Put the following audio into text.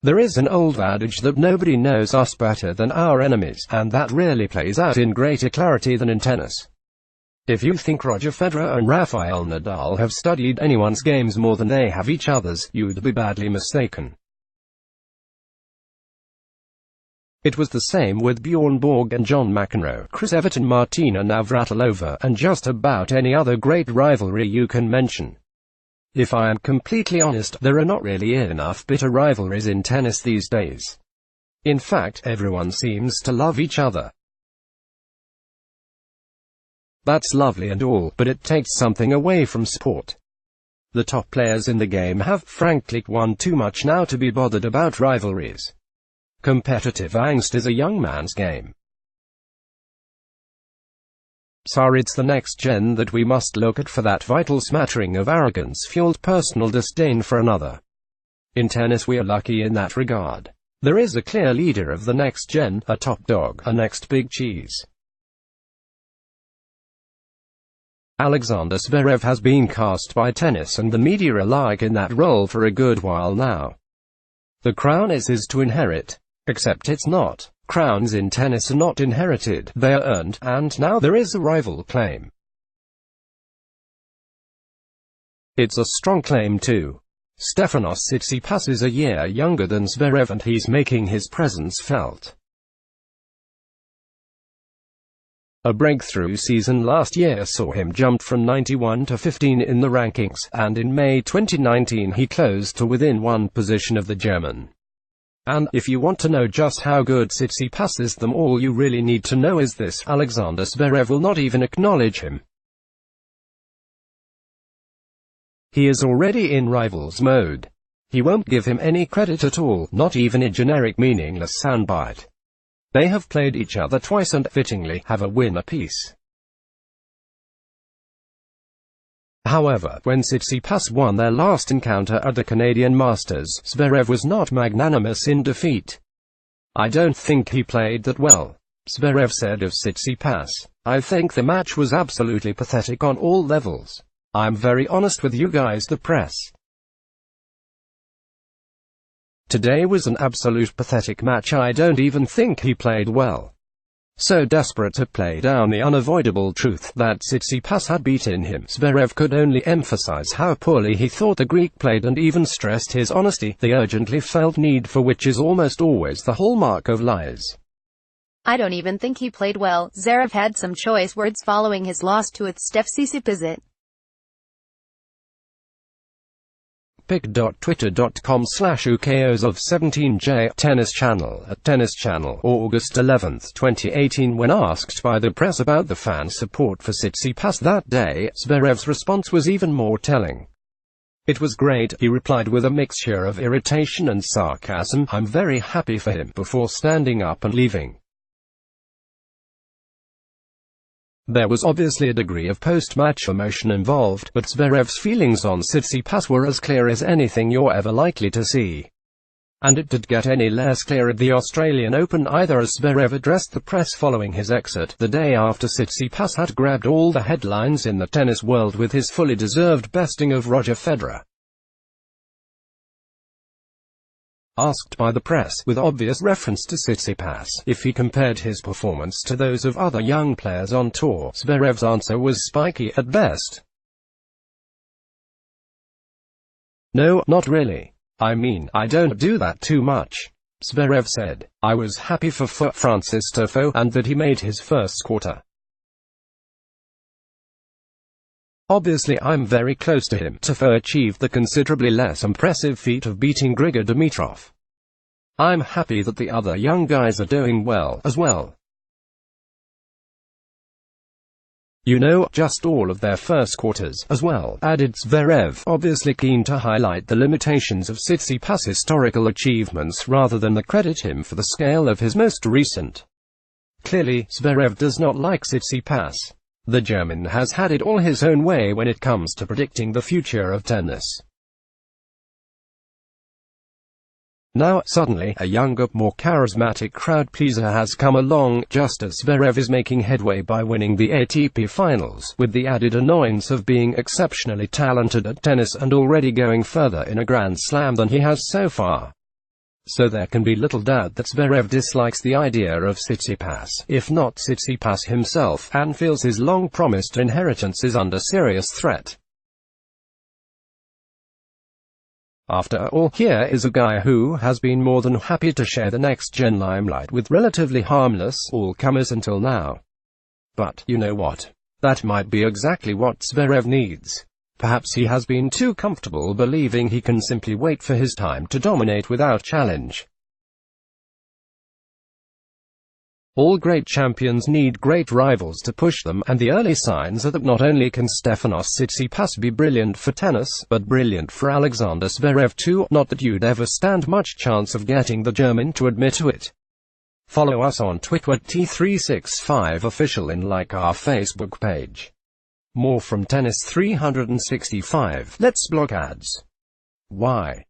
There is an old adage that nobody knows us better than our enemies, and that really plays out in greater clarity than in tennis. If you think Roger Federer and Rafael Nadal have studied anyone's games more than they have each other's, you'd be badly mistaken. It was the same with Bjorn Borg and John McEnroe, Chris Evert and Martina Navratilova, and just about any other great rivalry you can mention. If I am completely honest, there are not really enough bitter rivalries in tennis these days. In fact, everyone seems to love each other. That's lovely and all, but it takes something away from sport. The top players in the game have, frankly, won too much now to be bothered about rivalries. Competitive angst is a young man's game. Sorry, it's the next gen that we must look at for that vital smattering of arrogance-fueled personal disdain for another. In tennis we are lucky in that regard. There is a clear leader of the next gen, a top dog, a next big cheese. Alexander Zverev has been cast by tennis and the media alike in that role for a good while now. The crown is his to inherit. Except it's not. Crowns in tennis are not inherited, they are earned, and now there is a rival claim. It's a strong claim too. Stefanos Tsitsipas is a year younger than Zverev and he's making his presence felt. A breakthrough season last year saw him jump from 91 to 15 in the rankings, and in May 2019 he closed to within one position of the German. And, if you want to know just how good Tsitsipas is, then all you really need to know is this: Alexander Zverev will not even acknowledge him. He is already in rivals mode. He won't give him any credit at all, not even a generic meaningless soundbite. They have played each other twice and, fittingly, have a win apiece. However, when Tsitsipas won their last encounter at the Canadian Masters, Zverev was not magnanimous in defeat. "I don't think he played that well," Zverev said of Tsitsipas. "I think the match was absolutely pathetic on all levels. I'm very honest with you guys, the press. Today was an absolute pathetic match. I don't even think he played well." So desperate to play down the unavoidable truth that Tsitsipas had beaten him, Zverev could only emphasize how poorly he thought the Greek played and even stressed his honesty, the urgently felt need for which is almost always the hallmark of lies. "I don't even think he played well." Zverev had some choice words following his loss to Stefanos Tsitsipas. pic.twitter.com/ukos of 17j Tennis Channel at Tennis Channel, August 11, 2018. When asked by the press about the fan support for Tsitsipas that day, Zverev's response was even more telling. "It was great," he replied with a mixture of irritation and sarcasm. "I'm very happy for him," before standing up and leaving. There was obviously a degree of post-match emotion involved, but Zverev's feelings on Tsitsipas were as clear as anything you're ever likely to see. And it did get any less clear at the Australian Open either, as Zverev addressed the press following his exit, the day after Tsitsipas had grabbed all the headlines in the tennis world with his fully deserved besting of Roger Federer. Asked by the press, with obvious reference to Tsitsipas, if he compared his performance to those of other young players on tour, Zverev's answer was spiky at best. "No, not really. I mean, I don't do that too much," Zverev said. "I was happy for Francis Tiafoe, and that he made his first quarter. Obviously I'm very close to him." Tiafoe achieved the considerably less impressive feat of beating Grigor Dimitrov. "I'm happy that the other young guys are doing well, as well. You know, just all of their first quarters, as well," added Zverev, obviously keen to highlight the limitations of Tsitsipas' historical achievements rather than credit him for the scale of his most recent. Clearly, Zverev does not like Tsitsipas. The German has had it all his own way when it comes to predicting the future of tennis. Now, suddenly, a younger, more charismatic crowd-pleaser has come along, just as Zverev is making headway by winning the ATP Finals, with the added annoyance of being exceptionally talented at tennis and already going further in a Grand Slam than he has so far. So there can be little doubt that Zverev dislikes the idea of Tsitsipas, if not Tsitsipas himself, and feels his long-promised inheritance is under serious threat. After all, here is a guy who has been more than happy to share the next-gen limelight with relatively harmless all-comers until now. But, you know what? That might be exactly what Zverev needs. Perhaps he has been too comfortable believing he can simply wait for his time to dominate without challenge. All great champions need great rivals to push them, and the early signs are that not only can Stefanos Tsitsipas be brilliant for tennis, but brilliant for Alexander Zverev too, not that you'd ever stand much chance of getting the German to admit to it. Follow us on Twitter at T365Official and like our Facebook page. More from Tennis 365. Let's block ads. Why?